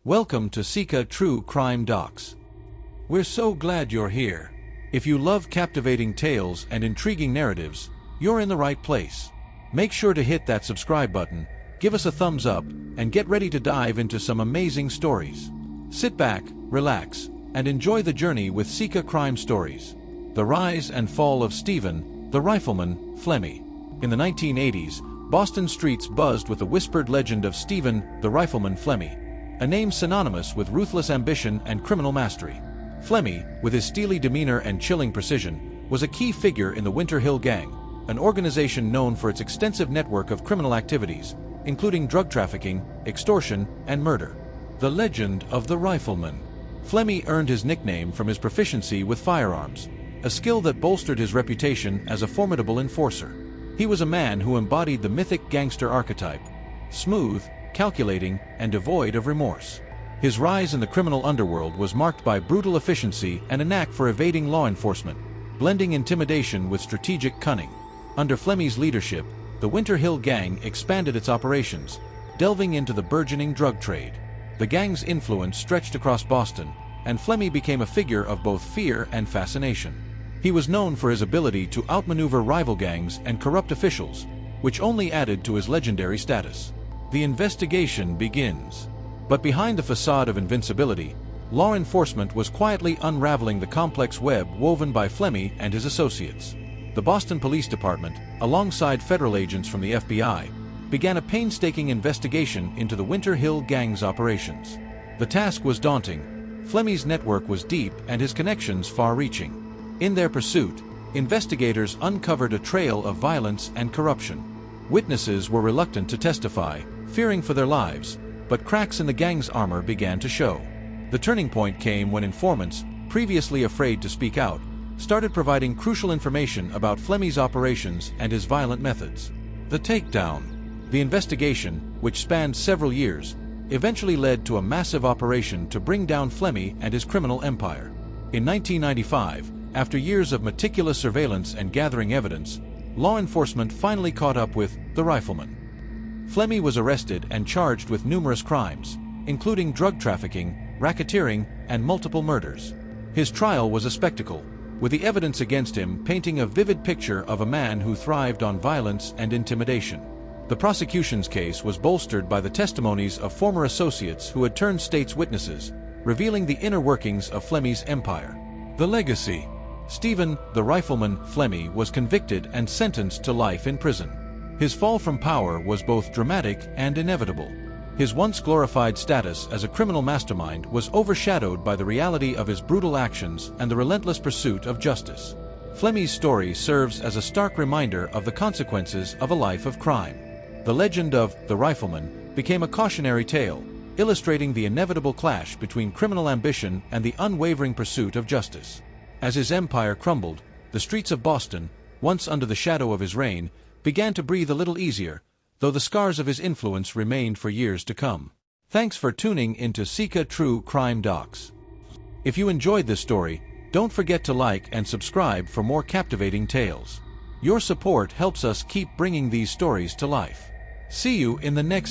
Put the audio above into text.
Welcome to Sika True Crime Docs. We're so glad you're here. If you love captivating tales and intriguing narratives, you're in the right place. Make sure to hit that subscribe button, give us a thumbs up, and get ready to dive into some amazing stories. Sit back, relax, and enjoy the journey with Sika Crime Stories. The rise and fall of Stephen, the Rifleman, Flemmi. In the 1980s, Boston streets buzzed with the whispered legend of Stephen, the Rifleman Flemmi, a name synonymous with ruthless ambition and criminal mastery. Flemmi, with his steely demeanor and chilling precision, was a key figure in the Winter Hill Gang, an organization known for its extensive network of criminal activities, including drug trafficking, extortion, and murder. The legend of the Rifleman. Flemmi earned his nickname from his proficiency with firearms, a skill that bolstered his reputation as a formidable enforcer. He was a man who embodied the mythic gangster archetype, smooth, calculating, and devoid of remorse. His rise in the criminal underworld was marked by brutal efficiency and a knack for evading law enforcement, blending intimidation with strategic cunning. Under Flemmi's leadership, the Winter Hill Gang expanded its operations, delving into the burgeoning drug trade. The gang's influence stretched across Boston, and Flemmi became a figure of both fear and fascination. He was known for his ability to outmaneuver rival gangs and corrupt officials, which only added to his legendary status. The investigation begins. But behind the facade of invincibility, law enforcement was quietly unraveling the complex web woven by Flemmi and his associates. The Boston Police Department, alongside federal agents from the FBI, began a painstaking investigation into the Winter Hill Gang's operations. The task was daunting. Flemmi's network was deep and his connections far-reaching. In their pursuit, investigators uncovered a trail of violence and corruption. Witnesses were reluctant to testify, fearing for their lives, but cracks in the gang's armor began to show. The turning point came when informants, previously afraid to speak out, started providing crucial information about Flemmi's operations and his violent methods. The takedown. The investigation, which spanned several years, eventually led to a massive operation to bring down Flemmi and his criminal empire. In 1995, after years of meticulous surveillance and gathering evidence, law enforcement finally caught up with the Rifleman. Flemmi was arrested and charged with numerous crimes, including drug trafficking, racketeering, and multiple murders. His trial was a spectacle, with the evidence against him painting a vivid picture of a man who thrived on violence and intimidation. The prosecution's case was bolstered by the testimonies of former associates who had turned state's witnesses, revealing the inner workings of Flemmi's empire. The legacy. Stephen, the Rifleman Flemmi, was convicted and sentenced to life in prison. His fall from power was both dramatic and inevitable. His once glorified status as a criminal mastermind was overshadowed by the reality of his brutal actions and the relentless pursuit of justice. Flemmi's story serves as a stark reminder of the consequences of a life of crime. The legend of the Rifleman became a cautionary tale, illustrating the inevitable clash between criminal ambition and the unwavering pursuit of justice. As his empire crumbled, the streets of Boston, once under the shadow of his reign, began to breathe a little easier, though the scars of his influence remained for years to come. Thanks for tuning into Sika True Crime Docs. If you enjoyed this story, don't forget to like and subscribe for more captivating tales. Your support helps us keep bringing these stories to life. See you in the next